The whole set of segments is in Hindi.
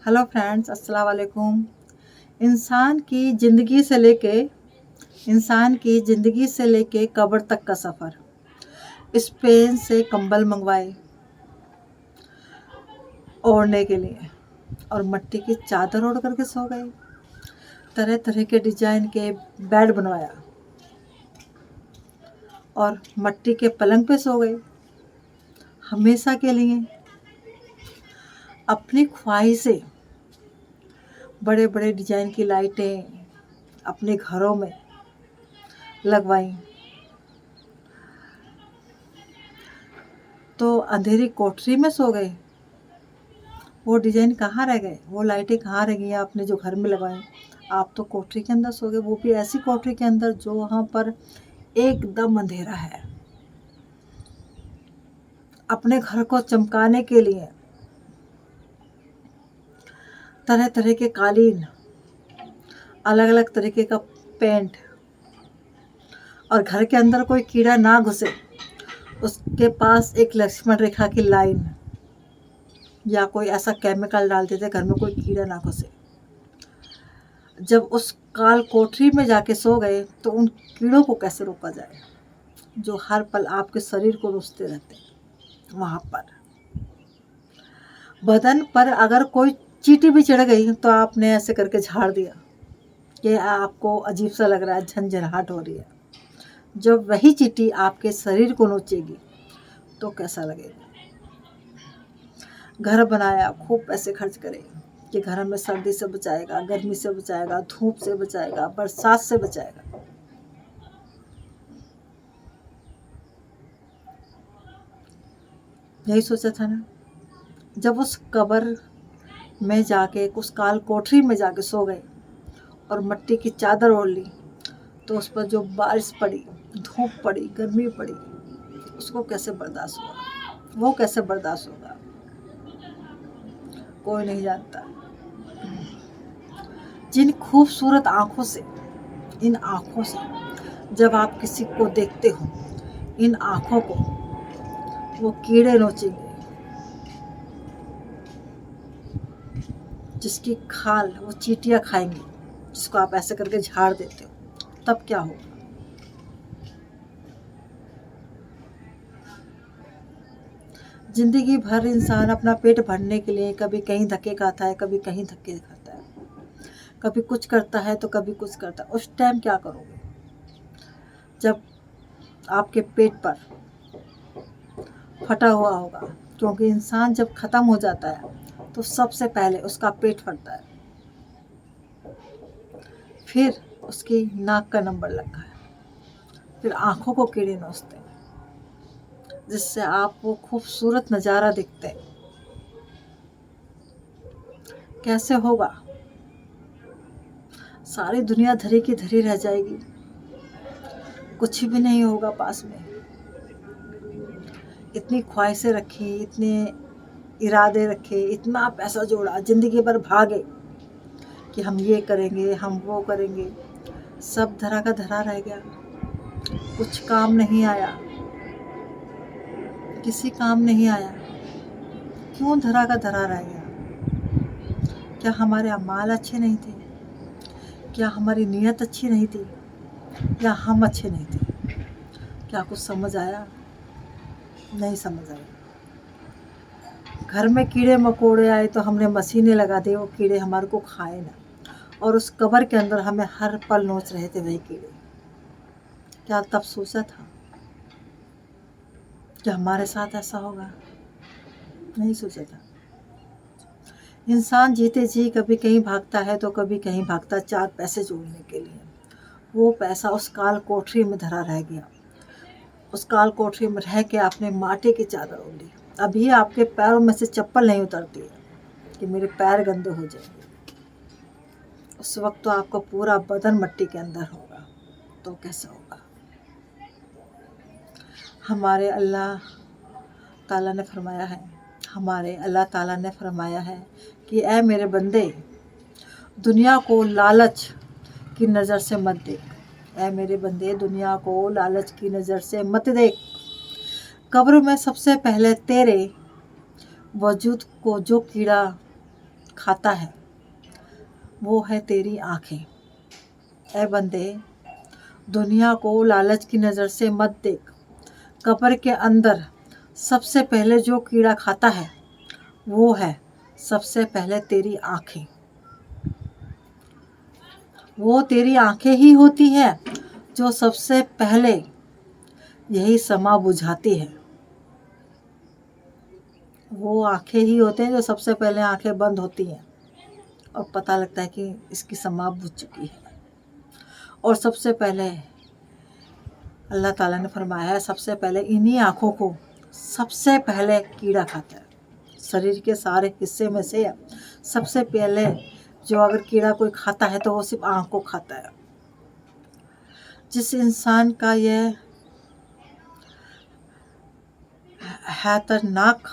हेलो फ्रेंड्स, अस्सलाम वालेकुम। इंसान की ज़िंदगी से लेके इंसान की ज़िंदगी से लेके कब्र तक का सफ़र। स्पेन से कंबल मंगवाए ओढ़ने के लिए और मट्टी की चादर ओढ़ करके सो गए। तरह तरह के डिजाइन के बेड बनवाया और मट्टी के पलंग पे सो गए हमेशा के लिए। अपनी ख्वाहिशें, बड़े बड़े डिजाइन की लाइटें अपने घरों में लगवाई तो अंधेरी कोठरी में सो गए। वो डिज़ाइन कहाँ रह गए, वो लाइटें कहाँ रह गई आपने जो घर में लगाई। आप तो कोठरी के अंदर सो गए, वो भी ऐसी कोठरी के अंदर जो वहाँ पर एकदम अंधेरा है। अपने घर को चमकाने के लिए तरह तरह के कालीन, अलग अलग तरीके का पेंट, और घर के अंदर कोई कीड़ा ना घुसे उसके पास एक लक्ष्मण रेखा की लाइन या कोई ऐसा केमिकल डाल देते घर में कोई कीड़ा ना घुसे। जब उस काल कोठरी में जाके सो गए तो उन कीड़ों को कैसे रोका जाए जो हर पल आपके शरीर को रुसते रहते हैं। वहाँ पर बदन पर अगर कोई चींटी भी चढ़ गई तो आपने ऐसे करके झाड़ दिया कि आपको अजीब सा लग रहा है, झंझनाहट हो रही है। जब वही चींटी आपके शरीर को नोचेगी तो कैसा लगेगा। घर बनाया, खूब पैसे खर्च करे कि घर हमें सर्दी से बचाएगा, गर्मी से बचाएगा, धूप से बचाएगा, बरसात से बचाएगा। यही सोचा था ना। जब उस कब्र में जाके, उस काल कोठरी में जाके सो गए और मट्टी की चादर ओढ़ ली तो उस पर जो बारिश पड़ी, धूप पड़ी, गर्मी पड़ी, उसको कैसे बर्दाश्त होगा, वो कैसे बर्दाश्त होगा, कोई नहीं जानता। जिन खूबसूरत आँखों से, इन आँखों से जब आप किसी को देखते हो, इन आँखों को वो कीड़े नोचेंगे, जिसकी खाल वो चींटियाँ खाएंगी, जिसको आप ऐसे करके झाड़ देते हो, तब क्या होगा। जिंदगी भर इंसान अपना पेट भरने के लिए कभी कहीं धक्के खाता है, कभी कहीं धक्के खाता है, कभी कुछ करता है तो कभी कुछ करता है। उस टाइम क्या करोगे जब आपके पेट पर फटा हुआ होगा, क्योंकि इंसान जब ख़त्म हो जाता है तो सबसे पहले उसका पेट फटता है, फिर उसकी नाक का नंबर लगता है, फिर आँखों को कीड़े नोचते हैं, जिससे आप वो खूबसूरत नज़ारा दिखते हैं। कैसे होगा, सारी दुनिया धरी की धरी रह जाएगी, कुछ भी नहीं होगा पास में। इतनी ख्वाहिशें रखी, इतने इरादे रखे, इतना पैसा जोड़ा, ज़िंदगी भर भागे कि हम ये करेंगे, हम वो करेंगे, सब धरा का धरा रह गया, कुछ काम नहीं आया, किसी काम नहीं आया। क्यों धरा का धरा रह गया? क्या हमारे अमाल अच्छे नहीं थे? क्या हमारी नीयत अच्छी नहीं थी? या हम अच्छे नहीं थे? क्या कुछ समझ आया? नहीं समझ आया। घर में कीड़े मकोड़े आए तो हमने मशीनें लगा दी, वो कीड़े हमारे को खाए ना, और उस कब्र के अंदर हमें हर पल नोच रहे थे वही कीड़े। क्या तब सोचा था कि हमारे साथ ऐसा होगा? नहीं सोचा था। इंसान जीते जी कभी कहीं भागता है तो कभी कहीं भागता चार पैसे जोड़ने के लिए। वो पैसा उस काल कोठरी में धरा रह गया। उस काल कोठरी में रह के आपने माटी की चादर ओढ़ ली। अभी आपके पैरों में से चप्पल नहीं उतरती है कि मेरे पैर गंदे हो जाएंगे। उस वक्त तो आपका पूरा बदन मट्टी के अंदर होगा, तो कैसा होगा। हमारे अल्लाह ताला ने फरमाया है, हमारे अल्लाह ताला ने फरमाया है कि ऐ मेरे बंदे, दुनिया को लालच की नज़र से मत देख। ऐ मेरे बंदे, दुनिया को लालच की नज़र से मत देख। कब्र में सबसे पहले तेरे वजूद को जो कीड़ा खाता है वो है तेरी आंखें। ऐ बंदे, दुनिया को लालच की नज़र से मत देख। कब्र के अंदर सबसे पहले जो कीड़ा खाता है वो है सबसे पहले तेरी आंखें। वो तेरी आंखें ही होती हैं जो सबसे पहले यही समा बुझाती है। वो आंखें ही होते हैं जो सबसे पहले आंखें बंद होती हैं और पता लगता है कि इसकी समा बुझ चुकी है। और सबसे पहले अल्लाह ताला ने फरमाया है, सबसे पहले इन्हीं आँखों को सबसे पहले कीड़ा खाता है। शरीर के सारे हिस्से में से सबसे पहले जो अगर कीड़ा कोई खाता है तो वो सिर्फ आँख को खाता है। जिस इंसान का यह खतरनाक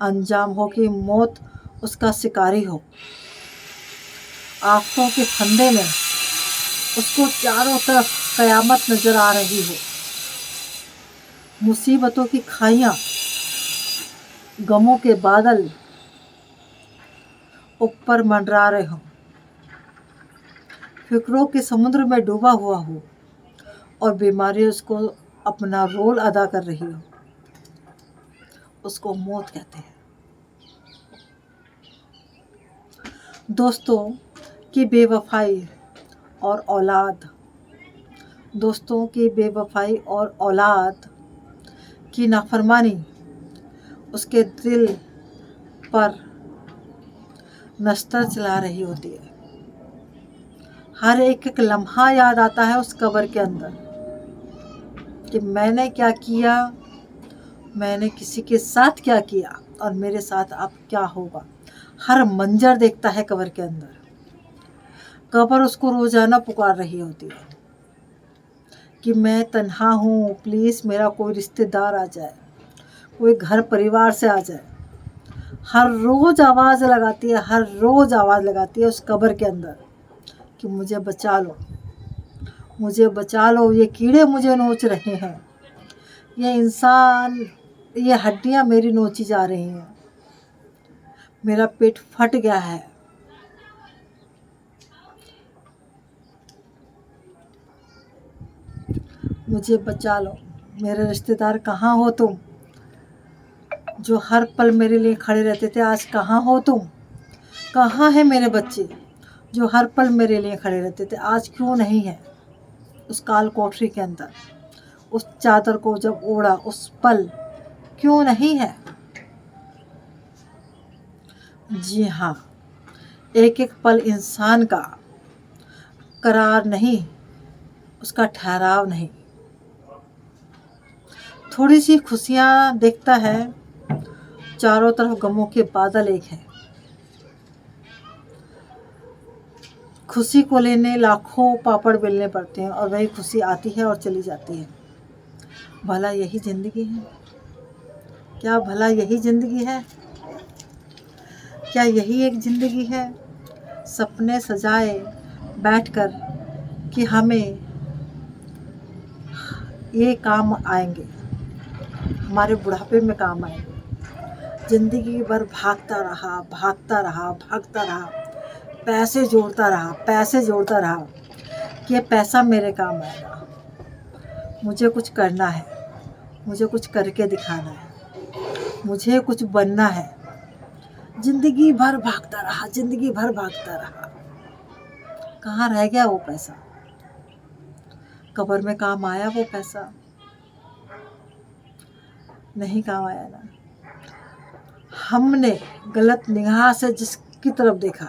अंजाम हो कि मौत उसका शिकारी हो, आँखों के फंदे में उसको चारों तरफ कयामत नजर आ रही हो, मुसीबतों की खाइयाँ, गमों के बादल ऊपर मंडरा रहे हो, फिक्रों के समुद्र में डूबा हुआ हो और बीमारी उसको अपना रोल अदा कर रही हो, उसको मौत कहते हैं। दोस्तों की बेवफाई और औलाद, दोस्तों की बेवफाई और औलाद की नाफरमानी उसके दिल पर नस्तर चला रही होती है। हर एक लम्हा याद आता है उस कब्र के अंदर कि मैंने क्या किया, मैंने किसी के साथ क्या किया और मेरे साथ अब क्या होगा। हर मंजर देखता है कब्र के अंदर। कब्र उसको रोजाना पुकार रही होती है कि मैं तन्हा हूँ, प्लीज़ मेरा कोई रिश्तेदार आ जाए, कोई घर परिवार से आ जाए। हर रोज़ आवाज़ लगाती है, हर रोज़ आवाज़ लगाती है उस कब्र के अंदर कि मुझे बचा लो, मुझे बचा लो, ये कीड़े मुझे नोच रहे हैं, ये इंसान, ये हड्डियाँ मेरी नोची जा रही हैं, मेरा पेट फट गया है, मुझे बचा लो, मेरे रिश्तेदार कहाँ हो तुम, जो हर पल मेरे लिए खड़े रहते थे, आज कहाँ हो तुम, कहाँ है मेरे बच्चे जो हर पल मेरे लिए खड़े रहते थे, आज क्यों नहीं है। उस काल कोठरी के अंदर उस चादर को जब ओढ़ा उस पल क्यों नहीं है। जी हाँ, एक एक पल इंसान का करार नहीं, उसका ठहराव नहीं। थोड़ी सी खुशियाँ देखता है, चारों तरफ गमों के बादल एक है। खुशी को लेने लाखों पापड़ बेलने पड़ते हैं और वही खुशी आती है और चली जाती है। भला यही ज़िंदगी है? क्या भला यही ज़िंदगी है? क्या यही एक ज़िंदगी है? सपने सजाए बैठकर कि हमें ये काम आएंगे, हमारे बुढ़ापे में काम आएंगे। ज़िंदगी भर भागता रहा, भागता रहा, भागता रहा, पैसे जोड़ता रहा, पैसे जोड़ता रहा कि ये पैसा मेरे काम आएगा, मुझे कुछ करना है, मुझे कुछ करके दिखाना है, मुझे कुछ बनना है। ज़िंदगी भर भागता रहा, ज़िंदगी भर भागता रहा, कहाँ रह गया वो पैसा? कब्र में काम आया वो पैसा? नहीं काम आया ना। हमने गलत निगाह से जिसकी तरफ देखा,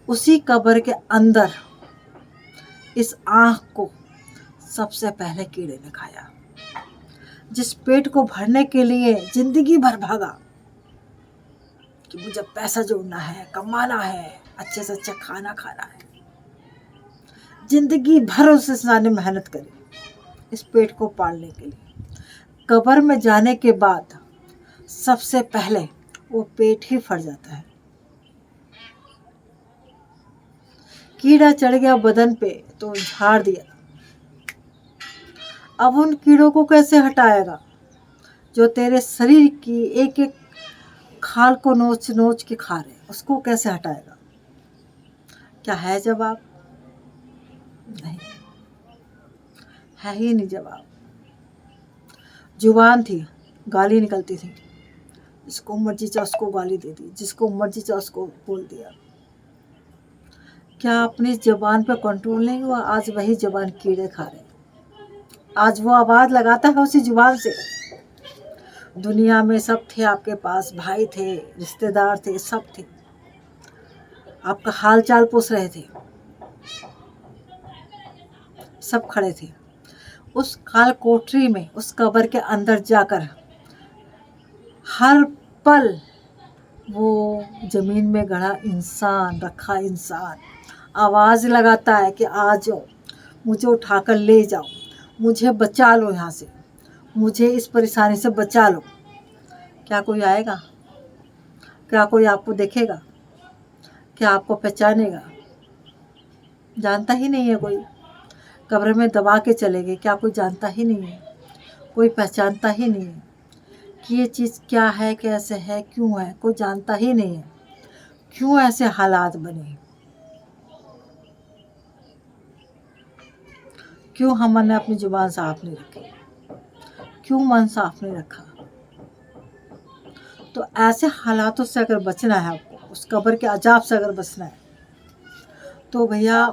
उसी कब्र के अंदर इस आँख को सबसे पहले कीड़े ने खाया। जिस पेट को भरने के लिए जिंदगी भर भागा कि मुझे पैसा जोड़ना है, कमाना है, अच्छे से अच्छा खाना खाना है, जिंदगी भर उस इंसान ने मेहनत करी इस पेट को पालने के लिए। कब्र में जाने के बाद सबसे पहले वो पेट ही फट जाता है। कीड़ा चढ़ गया बदन पे तो झाड़ दिया। अब उन कीड़ों को कैसे हटाएगा जो तेरे शरीर की एक एक खाल को नोच नोच के खा रहे हैं, उसको कैसे हटाएगा? क्या है जवाब? नहीं, है ही नहीं जवाब। जुबान थी, गाली निकलती थी, जिसको मर्जी चाहे उसको गाली दे दी, जिसको मर्जी चाहे उसको बोल दिया। क्या अपनी जबान पर कंट्रोल नहीं हुआ? आज वही जबान कीड़े खा रहे हैं। आज वो आवाज़ लगाता है उसी जुबान से। दुनिया में सब थे आपके पास, भाई थे, रिश्तेदार थे, सब थे, आपका हाल चाल पूछ रहे थे, सब खड़े थे। उस काल कोठरी में, उस कब्र के अंदर जाकर हर पल वो ज़मीन में गड़ा इंसान, रखा इंसान आवाज़ लगाता है कि आ जाओ, मुझे उठाकर ले जाओ, मुझे बचा लो, यहाँ से मुझे इस परेशानी से बचा लो। क्या कोई आएगा? क्या कोई आपको देखेगा? क्या आपको पहचानेगा? जानता ही नहीं है कोई। कब्र में दबा के चले गए, क्या कोई जानता ही नहीं है, कोई पहचानता ही नहीं है कि ये चीज़ क्या है, कैसे है, क्यों है, कोई जानता ही नहीं है। क्यों ऐसे हालात बने? क्यों हमने अपनी जुबान साफ नहीं रखी? क्यों मन साफ नहीं रखा? तो ऐसे हालातों से अगर बचना है आपको, उस कब्र के अजाब से अगर बचना है, तो भैया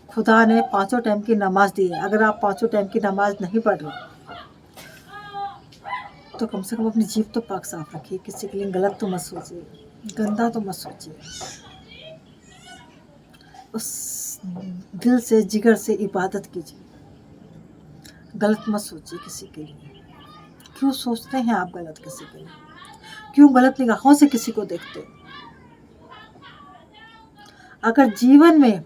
खुदा ने 5 टाइम की नमाज दी है। अगर आप 5 टाइम की नमाज नहीं पढ़ रहे तो कम से कम अपनी जीभ तो पाक साफ रखिए। किसी के लिए गलत तो मत सोचिए, गंदा तो मत सोचिए। उस दिल से, जिगर से इबादत कीजिए। गलत मत सोचिए किसी के लिए। क्यों सोचते हैं आप गलत किसी के लिए? क्यों गलत निगाहों से किसी को देखते हो? अगर जीवन में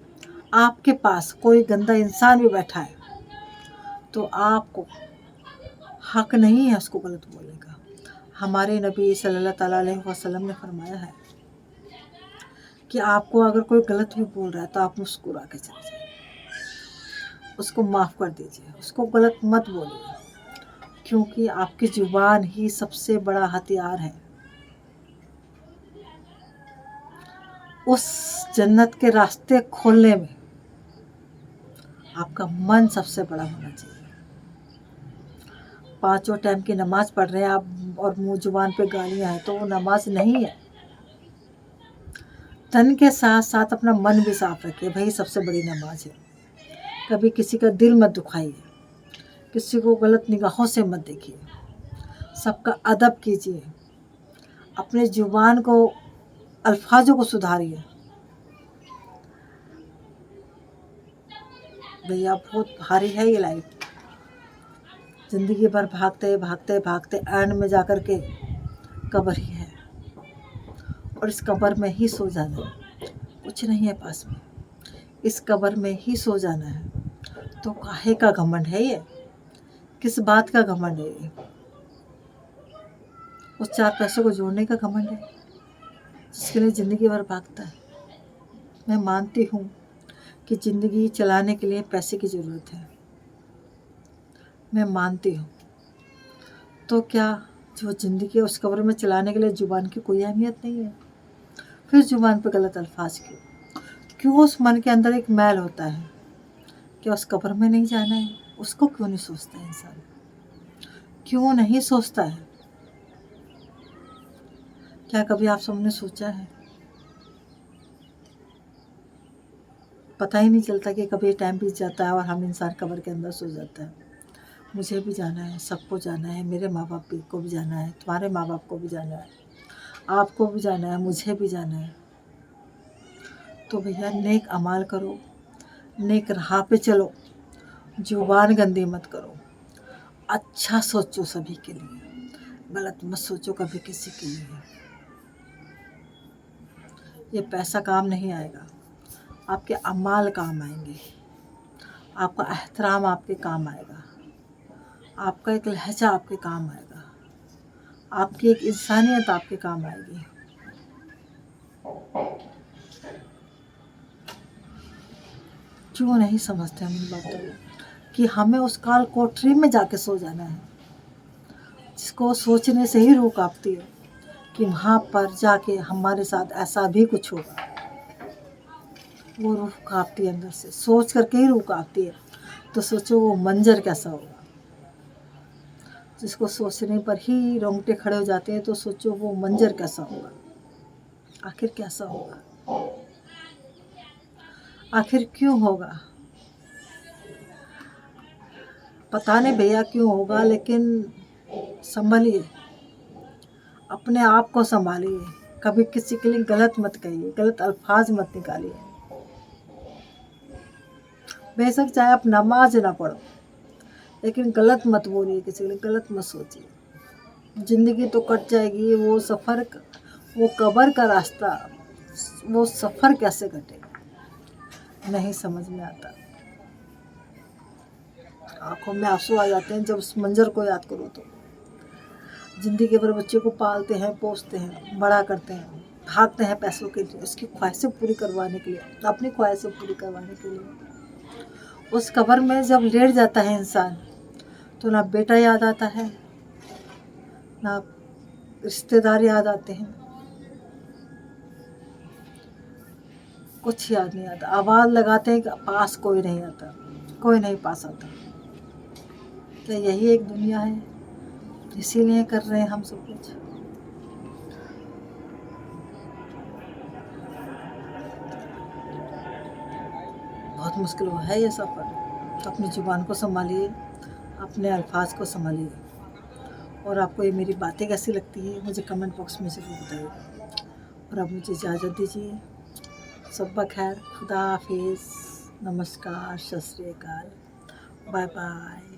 आपके पास कोई गंदा इंसान भी बैठा है तो आपको हक नहीं है उसको गलत बोलने का। हमारे नबी सल्लल्लाहु अलैहि वसल्लम ने फरमाया है कि आपको अगर कोई गलत भी बोल रहा है तो आप मुस्कुरा के चले जाइए, उसको माफ़ कर दीजिए, उसको गलत मत बोलिए, क्योंकि आपकी जुबान ही सबसे बड़ा हथियार है उस जन्नत के रास्ते खोलने में। आपका मन सबसे बड़ा होना चाहिए। 5 टाइम की नमाज पढ़ रहे हैं आप और मुँह जुबान पे गालियाँ हैं, तो वो नमाज नहीं है। तन के साथ साथ अपना मन भी साफ रखिए, भाई सबसे बड़ी नमाज है। कभी किसी का दिल मत दुखाइए, किसी को गलत निगाहों से मत देखिए, सबका अदब कीजिए, अपने जुबान को, अल्फाजों को सुधारिए। भैया बहुत भारी है ये लाइफ। ज़िंदगी भर भागते भागते भागते एंड में जाकर के कब्र ही है, और इस कब्र में ही सो जाना है। कुछ नहीं है पास में, इस कब्र में ही सो जाना है। तो काहे का घमंड है ये? किस बात का घमंड है ये? उस 4 पैसों को जोड़ने का घमंड है जिसके लिए ज़िंदगी भर भागता है। मैं मानती हूँ कि ज़िंदगी चलाने के लिए पैसे की ज़रूरत है, मैं मानती हूँ। तो क्या जो ज़िंदगी उस कब्र में चलाने के लिए ज़ुबान की कोई अहमियत नहीं है? फिर ज़ुबान पर गलत अल्फाज क्यों? क्यों उस मन के अंदर एक मैल होता है, क्या उस कब्र में नहीं जाना है? उसको क्यों नहीं सोचता है इंसान? क्यों नहीं सोचता है? क्या कभी आप सबने सोचा है? पता ही नहीं चलता कि कभी टाइम बीत जाता है और हम इंसान कब्र के अंदर सो जाता है। मुझे भी जाना है, सबको जाना है, मेरे माँ बाप को भी जाना है, तुम्हारे माँ बाप को भी जाना है, आपको भी जाना है, मुझे भी जाना है। तो भैया नेक अमाल करो, नेक राह पे चलो, जुबान गंदी मत करो, अच्छा सोचो सभी के लिए, गलत मत सोचो कभी किसी के लिए। ये पैसा काम नहीं आएगा, आपके अमाल काम आएंगे, आपका एहतराम आपके काम आएगा, आपका एक लहजा आपके काम आएगा, आपकी एक इंसानियत आपके काम आएगी। क्यों नहीं समझते हम इन बातों को कि हमें उस काल कोठरी में जाके सो जाना है, जिसको सोचने से ही रूह कांपती है कि वहाँ पर जाके हमारे साथ ऐसा भी कुछ होगा। वो रूह कांपती है अंदर से, सोच करके ही रूह कांपती है। तो सोचो वो मंजर कैसा होगा, जिसको सोचने पर ही रोंगटे खड़े हो जाते हैं। तो सोचो वो मंजर कैसा होगा, आखिर कैसा होगा, आखिर क्यों होगा, पता नहीं भैया क्यों होगा। लेकिन संभलिए, अपने आप को संभालिए, कभी किसी के लिए गलत मत कहिए, गलत अल्फाज मत निकालिए। बेशक चाहे आप नमाज ना पढ़ो, लेकिन गलत मत बोलिए, किसी के लिए गलत मत सोचिए। ज़िंदगी तो कट जाएगी, वो सफ़र, वो कब्र का रास्ता, वो सफ़र कैसे कटेगा नहीं समझ में आता। आंखों में आंसू आ जाते हैं जब उस मंजर को याद करो। तो ज़िंदगी भर बच्चे को पालते हैं, पोसते हैं, बड़ा करते हैं, भागते हैं पैसों के लिए, उसकी ख्वाहिशें पूरी करवाने के लिए, अपनी ख्वाहिशें पूरी करवाने के लिए। उस कब्र में जब लेट जाता है इंसान, तो ना बेटा याद आता है, ना रिश्तेदार याद आते हैं, कुछ याद नहीं आता। आवाज़ लगाते हैं कि पास कोई नहीं आता, कोई नहीं पास आता। तो यही एक दुनिया है, इसीलिए कर रहे हैं हम सब कुछ। बहुत मुश्किल हुआ है ये सफ़र। तो अपनी ज़ुबान को संभालिए, अपने अल्फाज को संभालिए। और आपको ये मेरी बातें कैसी लगती है मुझे कमेंट बॉक्स में ज़रूर बताइए। और अब मुझे इजाज़त दीजिए। सब खैर, खुदा हाफिज़, नमस्कार, सत श्री अकाल, बाय बाय।